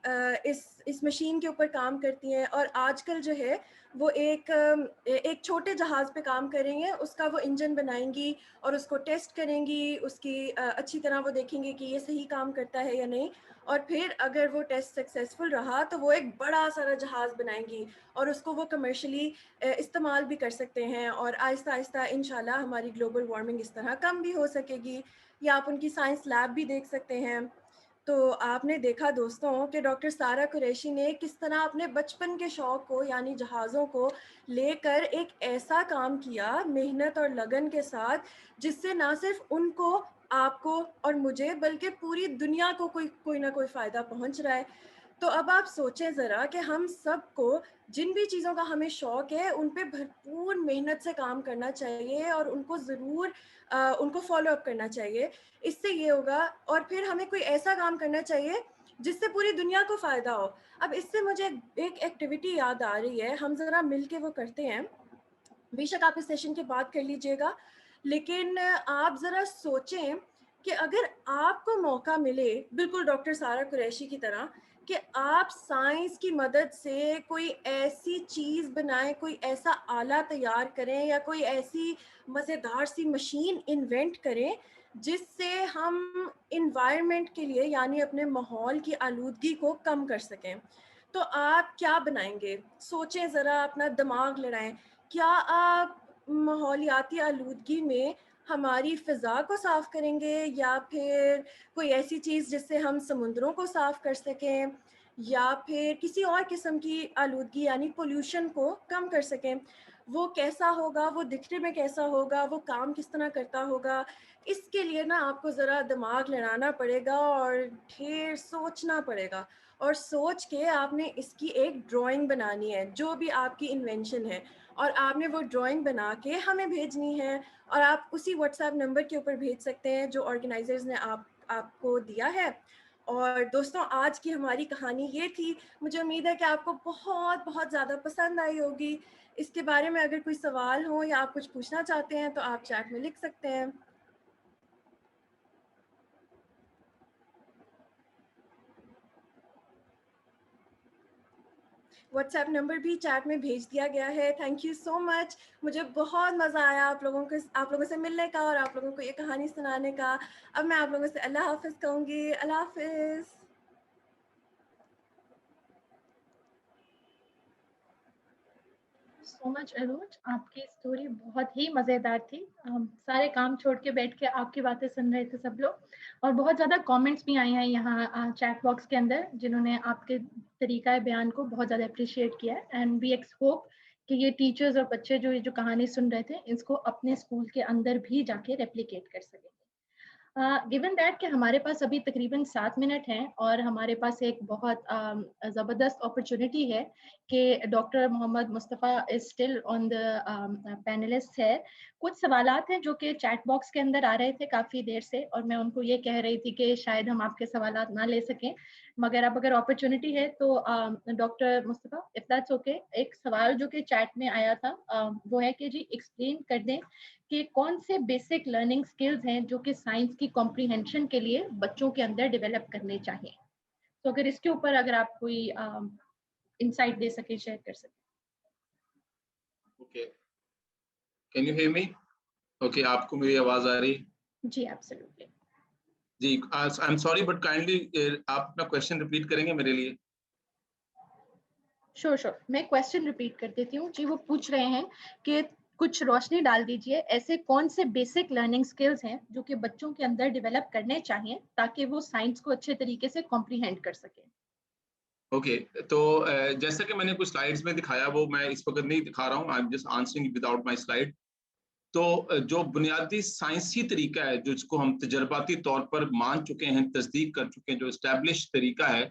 اس مشین کے اوپر کام کرتی ہیں اور آج کل جو ہے وہ ایک چھوٹے جہاز پہ کام کریں گے، اس کا وہ انجن بنائیں گی اور اس کو ٹیسٹ کریں گی، اس کی اچھی طرح وہ دیکھیں گے کہ یہ صحیح کام کرتا ہے یا نہیں، اور پھر اگر وہ ٹیسٹ سکسیزفل رہا تو وہ ایک بڑا سارا جہاز بنائیں گی اور اس کو وہ کمرشلی استعمال بھی کر سکتے ہیں، اور آہستہ آہستہ انشاءاللہ ہماری گلوبل وارمنگ اس طرح کم بھی ہو سکے گی۔ یا آپ ان کی سائنس لیب بھی دیکھ سکتے ہیں۔ تو آپ نے دیکھا دوستوں کہ ڈاکٹر سارہ قریشی نے کس طرح اپنے بچپن کے شوق کو یعنی جہازوں کو لے کر ایک ایسا کام کیا محنت اور لگن کے ساتھ، جس سے نہ صرف ان کو، آپ کو اور مجھے، بلکہ پوری دنیا کو کوئی نہ کوئی فائدہ پہنچ رہا ہے۔ تو اب آپ سوچیں ذرا کہ ہم سب کو جن بھی چیزوں کا ہمیں شوق ہے ان پہ بھرپور محنت سے کام کرنا چاہیے اور ان کو ضرور ان کو فالو اپ کرنا چاہیے۔ اس سے یہ ہوگا، اور پھر ہمیں کوئی ایسا کام کرنا چاہیے جس سے پوری دنیا کو فائدہ ہو۔ اب اس سے مجھے ایک ایکٹیویٹی یاد آ رہی ہے، ہم ذرا مل کے وہ کرتے ہیں، بے شک آپ اس سیشن کے بعد کر لیجئے گا، لیکن آپ ذرا سوچیں کہ اگر آپ کو موقع ملے بالکل ڈاکٹر سارہ قریشی کی طرح کہ آپ سائنس کی مدد سے کوئی ایسی چیز بنائیں، کوئی ایسا آلہ تیار کریں یا کوئی ایسی مزیدار سی مشین انوینٹ کریں جس سے ہم انوائرمنٹ کے لیے یعنی اپنے ماحول کی آلودگی کو کم کر سکیں، تو آپ کیا بنائیں گے؟ سوچیں ذرا، اپنا دماغ لڑائیں۔ کیا آپ ماحولیاتی آلودگی میں ہماری فضا کو صاف کریں گے، یا پھر کوئی ایسی چیز جس سے ہم سمندروں کو صاف کر سکیں، یا پھر کسی اور قسم کی آلودگی یعنی پولوشن کو کم کر سکیں؟ وہ کیسا ہوگا، وہ دکھنے میں کیسا ہوگا، وہ کام کس طرح کرتا ہوگا؟ اس کے لیے نا آپ کو ذرا دماغ لڑانا پڑے گا اور ڈھیر سوچنا پڑے گا، اور سوچ کے آپ نے اس کی ایک ڈرائنگ بنانی ہے جو بھی آپ کی انوینشن ہے، اور آپ نے وہ ڈرائنگ بنا کے ہمیں بھیجنی ہے، اور آپ اسی واٹس ایپ نمبر کے اوپر بھیج سکتے ہیں جو آرگنائزرز نے آپ کو دیا ہے۔ اور دوستوں، آج کی ہماری کہانی یہ تھی، مجھے امید ہے کہ آپ کو بہت بہت زیادہ پسند آئی ہوگی۔ اس کے بارے میں اگر کوئی سوال ہو یا آپ کچھ پوچھنا چاہتے ہیں تو آپ چیٹ میں لکھ سکتے ہیں۔ واٹس ایپ نمبر بھی چیٹ میں بھیج دیا گیا ہے۔ تھینک یو سو مچ، مجھے بہت مزہ آیا آپ لوگوں سے ملنے کا اور آپ لوگوں کو یہ کہانی سنانے کا۔ اب میں آپ لوگوں سے اللہ حافظ کہوں گی۔ اللہ حافظ۔ سو مچ اروج، آپ کی اسٹوری بہت ہی مزیدار تھی، ہم سارے کام چھوڑ کے بیٹھ کے آپ کی باتیں سن رہے تھے سب لوگ، اور بہت زیادہ کامنٹس بھی آئے ہیں یہاں چیٹ باکس کے اندر جنہوں نے آپ کے طریقہ بیان کو بہت زیادہ اپریشیٹ کیا ہے، اینڈ وی ایکس ہوپ کہ یہ ٹیچرز اور بچے جو کہانی سن رہے تھے اس کو اپنے اسکول کے اندر بھی جا کے ریپلیکیٹ کر سکیں گے۔ گیون دیٹ کہ ہمارے پاس ابھی تقریباً 7 منٹ ہیں اور ہمارے پاس ایک بہت زبردست اپرچونٹی ہے کہ doctor Muhammad Mustafa is still on the panellist ہے۔ کچھ سوالات ہیں جو کہ چیٹ باکس کے اندر آ رہے تھے کافی دیر سے، اور میں ان کو یہ کہہ رہی تھی کہ شاید ہم آپ کے سوالات نہ لے سکیں، مگر اب اگر اپرچونٹی ہے تو doctor Mustafa if that's okay, ایک سوال جو کہ چیٹ میں آیا تھا وہ ہے کہ جی ایکسپلین کر دیں کہ کون سے بیسک لرننگ سکلز ہیں جو کہ سائنس کی کمپریہنشن کے لیے بچوں کے اندر ڈیولپ کرنے چاہیے۔ تو اگر اس کے اوپر اگر آپ کوئی انسائٹ دے سکیں، شیئر کر سکیں۔ Okay, can you hear me? Okay, آپ کو میری آواز آ رہی؟ جی ایبسلیٹلی۔ جی، I am sorry but kindly آپ اپنا کوشچن ریپیٹ کریں گے میرے لیے؟ شور، میں کوشچن ریپیٹ کر دیتی ہوں جی۔ وہ پوچھ رہے ہیں کہ کچھ روشنی ڈال دیجئے ایسے کون سے بیسک لرننگ سکلز ہیں جو کہ بچوں کے اندر ڈیولپ کرنے چاہیے تاکہ وہ سائنس کو اچھے طریقے سے کمپریہینڈ کر سکیں۔ اوکے، تو جیسا کہ میں نے کچھ سلائیڈز میں دکھایا وہ میں اس وقت نہیں دکھا رہا ہوں، I am just answering with out my slide. تو جو بنیادی سائنسی طریقہ ہے جس کو ہم تجرباتی طور پر مان چکے ہیں، تصدیق کر چکے ہیں، جو اسٹیبلش طریقہ ہے،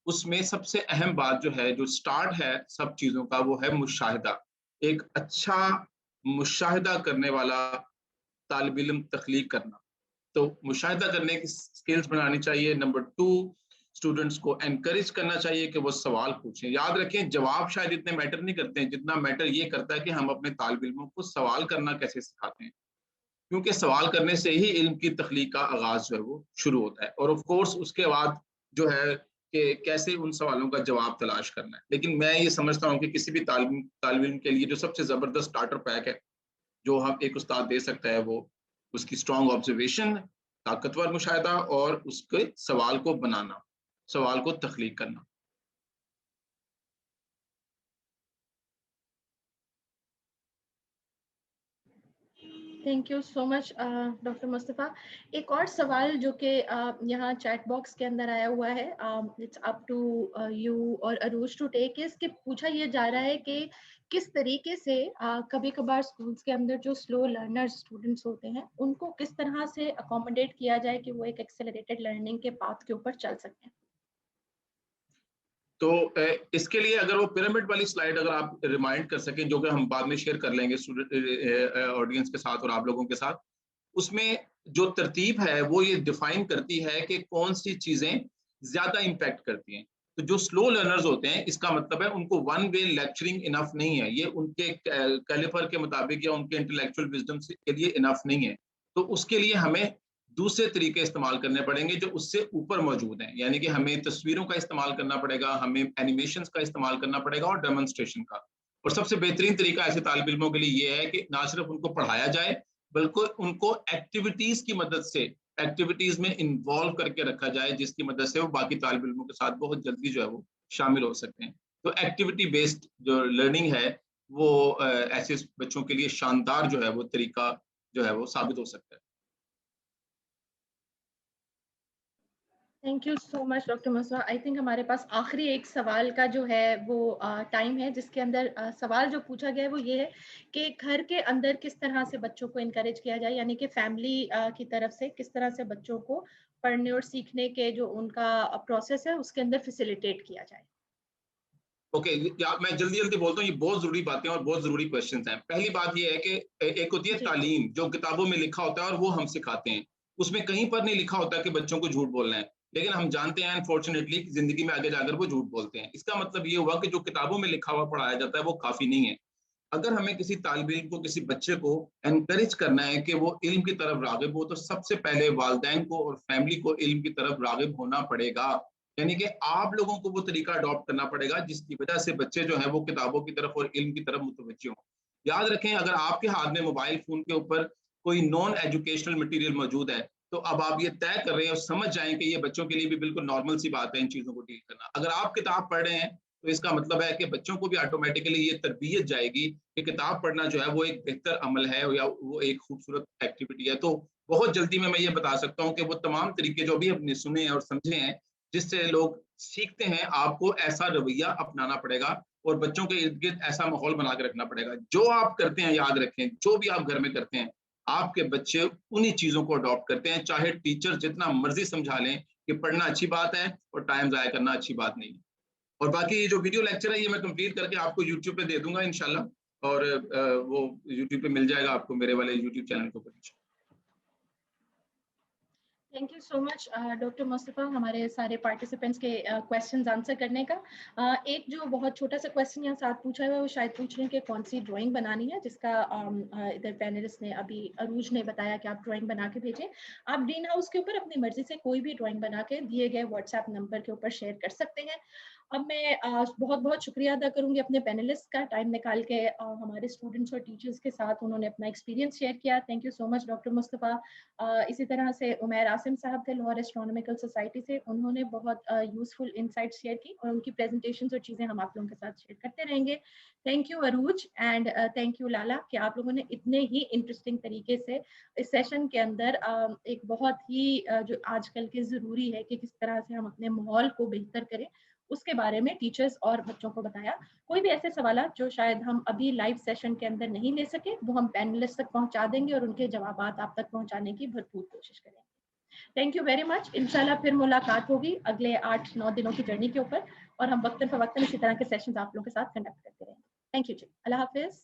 اس میں سب سے اہم بات جو ہے، جو سٹارٹ ہے سب چیزوں کا، وہ ہے مشاہدہ۔ ایک اچھا مشاہدہ کرنے والا طالب علم تخلیق کرنا، تو مشاہدہ کرنے کی سکلز بنانی چاہیے۔ نمبر 2، اسٹوڈنٹس کو انکریج کرنا چاہیے کہ وہ سوال پوچھیں۔ یاد رکھیں جواب شاید اتنے میٹر نہیں کرتے ہیں جتنا میٹر یہ کرتا ہے کہ ہم اپنے طالب علموں کو سوال کرنا کیسے سکھاتے ہیں، کیونکہ سوال کرنے سے ہی علم کی تخلیق کا آغاز جو ہے وہ شروع ہوتا ہے۔ اور آف کورس اس کے بعد جو ہے کہ کیسے ان سوالوں کا جواب تلاش کرنا ہے. لیکن میں یہ سمجھتا ہوں کہ کسی بھی طالب علم کے لیے جو سب سے زبردست اسٹارٹر پیک ہے جو ہم ایک استاد دے سکتا ہے وہ اس کی اسٹرانگ آبزرویشن، طاقتور مشاہدہ اور اس کے سوال کو بنانا، سوال کو تخلیق کرنا. Thank you so much doctor Mustafa. ایک اور سوال جو کہ یہاں چیٹ باکس کے اندر آیا ہوا ہے، اٹس اپ ٹو یو اور عروج ٹو ٹیک، اس کے پوچھا یہ جا رہا ہے کہ کس طریقے سے کبھی کبھار اسکولس کے اندر جو سلو لرنر اسٹوڈنٹس ہوتے ہیں ان کو کس طرح سے اکوموڈیٹ کیا جائے کہ وہ ایک ایکسلریٹڈ لرننگ کے پاتھ کے اوپر چل سکیں. تو اس کے لیے اگر وہ پیرامڈ والی سلائیڈ اگر آپ ریمائنڈ کر سکیں، جو کہ ہم بعد میں شیئر کر لیں گے آڈینس کے ساتھ اور آپ لوگوں کے ساتھ، اس میں جو ترتیب ہے وہ یہ ڈیفائن کرتی ہے کہ کون سی چیزیں زیادہ امپیکٹ کرتی ہیں. تو جو سلو لرنرز ہوتے ہیں اس کا مطلب ہے ان کو ون وے لیکچرنگ انف نہیں ہے، یہ ان کے کیلیفر کے مطابق یا ان کے انٹلیکچوئل وزڈم کے لیے انف نہیں ہے. تو اس کے لیے ہمیں دوسرے طریقے استعمال کرنے پڑیں گے جو اس سے اوپر موجود ہیں، یعنی کہ ہمیں تصویروں کا استعمال کرنا پڑے گا، ہمیں اینیمیشنز کا استعمال کرنا پڑے گا اور ڈیمونسٹریشن کا. اور سب سے بہترین طریقہ ایسے طالب علموں کے لیے یہ ہے کہ نہ صرف ان کو پڑھایا جائے بلکہ ان کو ایکٹیویٹیز کی مدد سے ایکٹیویٹیز میں انوالو کر کے رکھا جائے، جس کی مدد سے وہ باقی طالب علموں کے ساتھ بہت جلدی جو ہے وہ شامل ہو سکتے ہیں. تو ایکٹیویٹی بیسڈ جو لرننگ ہے وہ ایسے بچوں کے لیے شاندار جو ہے وہ طریقہ جو ہے وہ ثابت ہو سکتا ہے. Thank you so much doctor Mustafa. I think ہمارے پاس آخری ایک سوال کا جو ہے وہ ٹائم ہے، جس کے اندر سوال جو پوچھا گیا ہے وہ یہ ہے کہ گھر کے اندر کس طرح سے بچوں کو انکریج کیا جائے، یعنی کہ فیملی کی طرف سے کس طرح سے بچوں کو پڑھنے اور سیکھنے کے جو ان کا پروسیس ہے اس کے اندر فیسیلیٹیٹ کیا جائے. اوکے، میں جلدی بولتا ہوں، یہ بہت ضروری باتیں اور بہت ضروری کوشچنز ہیں. پہلی بات یہ ہے کہ ایک ہوتی ہے تعلیم جو کتابوں میں لکھا ہوتا ہے اور وہ ہم سکھاتے ہیں، اس میں کہیں پر نہیں لکھا ہوتا کہ بچوں کو جھوٹ بولنا ہے، لیکن ہم جانتے ہیں انفارچونیٹلی زندگی میں آگے جا کر وہ جھوٹ بولتے ہیں. اس کا مطلب یہ ہوا کہ جو کتابوں میں لکھا ہوا پڑھایا جاتا ہے وہ کافی نہیں ہے. اگر ہمیں کسی طالب علم کو، کسی بچے کو انکریج کرنا ہے کہ وہ علم کی طرف راغب ہو، تو سب سے پہلے والدین کو اور فیملی کو علم کی طرف راغب ہونا پڑے گا. یعنی کہ آپ لوگوں کو وہ طریقہ اڈاپٹ کرنا پڑے گا جس کی وجہ سے بچے جو ہیں وہ کتابوں کی طرف اور علم کی طرف متوجہ ہوں. یاد رکھیں، اگر آپ کے ہاتھ میں موبائل فون کے اوپر کوئی نان ایجوکیشنل مٹیریل موجود ہے تو اب آپ یہ طے کر رہے ہیں اور سمجھ جائیں کہ یہ بچوں کے لیے بھی بالکل نارمل سی بات ہے ان چیزوں کو ڈیل کرنا. اگر آپ کتاب پڑھ رہے ہیں تو اس کا مطلب ہے کہ بچوں کو بھی آٹومیٹکلی یہ تربیت جائے گی کہ کتاب پڑھنا جو ہے وہ ایک بہتر عمل ہے یا وہ ایک خوبصورت ایکٹیویٹی ہے. تو بہت جلدی میں یہ بتا سکتا ہوں کہ وہ تمام طریقے جو بھی ہم نے سنے ہیں اور سمجھے ہیں جس سے لوگ سیکھتے ہیں، آپ کو ایسا رویہ اپنانا پڑے گا اور بچوں کے ارد گرد ایسا ماحول بنا کے رکھنا پڑے گا. جو آپ کرتے ہیں یاد رکھیں، جو بھی آپ گھر میں کرتے ہیں آپ کے بچے انہی چیزوں کو اڈاپٹ کرتے ہیں، چاہے ٹیچر جتنا مرضی سمجھا لیں کہ پڑھنا اچھی بات ہے اور ٹائم ضائع کرنا اچھی بات نہیں. اور باقی یہ جو ویڈیو لیکچر ہے یہ میں کمپلیٹ کر کے آپ کو یوٹیوب پہ دے دوں گا انشاءاللہ، اور وہ یوٹیوب پہ مل جائے گا آپ کو میرے والے یوٹیوب چینل کے اوپر. Thank you so much doctor Mustafa ہمارے سارے پارٹیسپینٹس کے کویشچنز آنسر کرنے کا. ایک جو بہت چھوٹا سا کویشچن یہاں ساتھ پوچھا ہوا ہے وہ شاید پوچھ رہے ہیں کہ کون سی ڈرائنگ بنانی ہے، جس کا ادھر پینلسٹ نے ابھی عروج نے بتایا کہ آپ ڈرائنگ بنا کے بھیجیں. آپ گرین ہاؤس کے اوپر اپنی مرضی سے کوئی بھی ڈرائنگ بنا کے دیے گئے واٹس ایپ نمبر کے اوپر شیئر کر سکتے ہیں. اب میں بہت بہت شکریہ ادا کروں گی اپنے پینلسٹ کا، ٹائم نکال کے ہمارے اسٹوڈنٹس اور ٹیچرس کے ساتھ انہوں نے اپنا ایکسپیرینس شیئر کیا. Thank you so much doctor Mustafa. اسی طرح سے عمیر عاصم صاحب تھے لاہور ایسٹرونومیکل سوسائٹی سے، انہوں نے بہت یوزفل انسائٹ شیئر کی اور ان کی پریزنٹیشنز اور چیزیں ہم آپ لوگوں کے ساتھ شیئر کرتے رہیں گے. تھینک یو عروج اینڈ تھینک یو لالا کہ آپ لوگوں نے اتنے ہی انٹرسٹنگ طریقے سے اس سیشن کے اندر ایک بہت ہی جو آج کل کے ضروری ہے کہ کس طرح سے ہم اپنے ماحول کو بہتر کریں اس کے بارے میں ٹیچرز اور بچوں کو بتایا. کوئی بھی ایسے سوالات جو شاید ہم ابھی لائیو سیشن کے اندر نہیں لے سکے وہ ہم پینلسٹ تک پہنچا دیں گے اور ان کے جوابات آپ تک پہنچانے کی بھرپور کوشش کریں گے. تھینک یو ویری مچ. انشاءاللہ پھر ملاقات ہوگی اگلے 8-9 دنوں کی جرنی کے اوپر اور ہم وقتاً فوقتاً اسی طرح کے سیشنز آپ لوگوں کے ساتھ کنڈکٹ کرتے رہیں گے. تھینک یو جی. اللہ حافظ.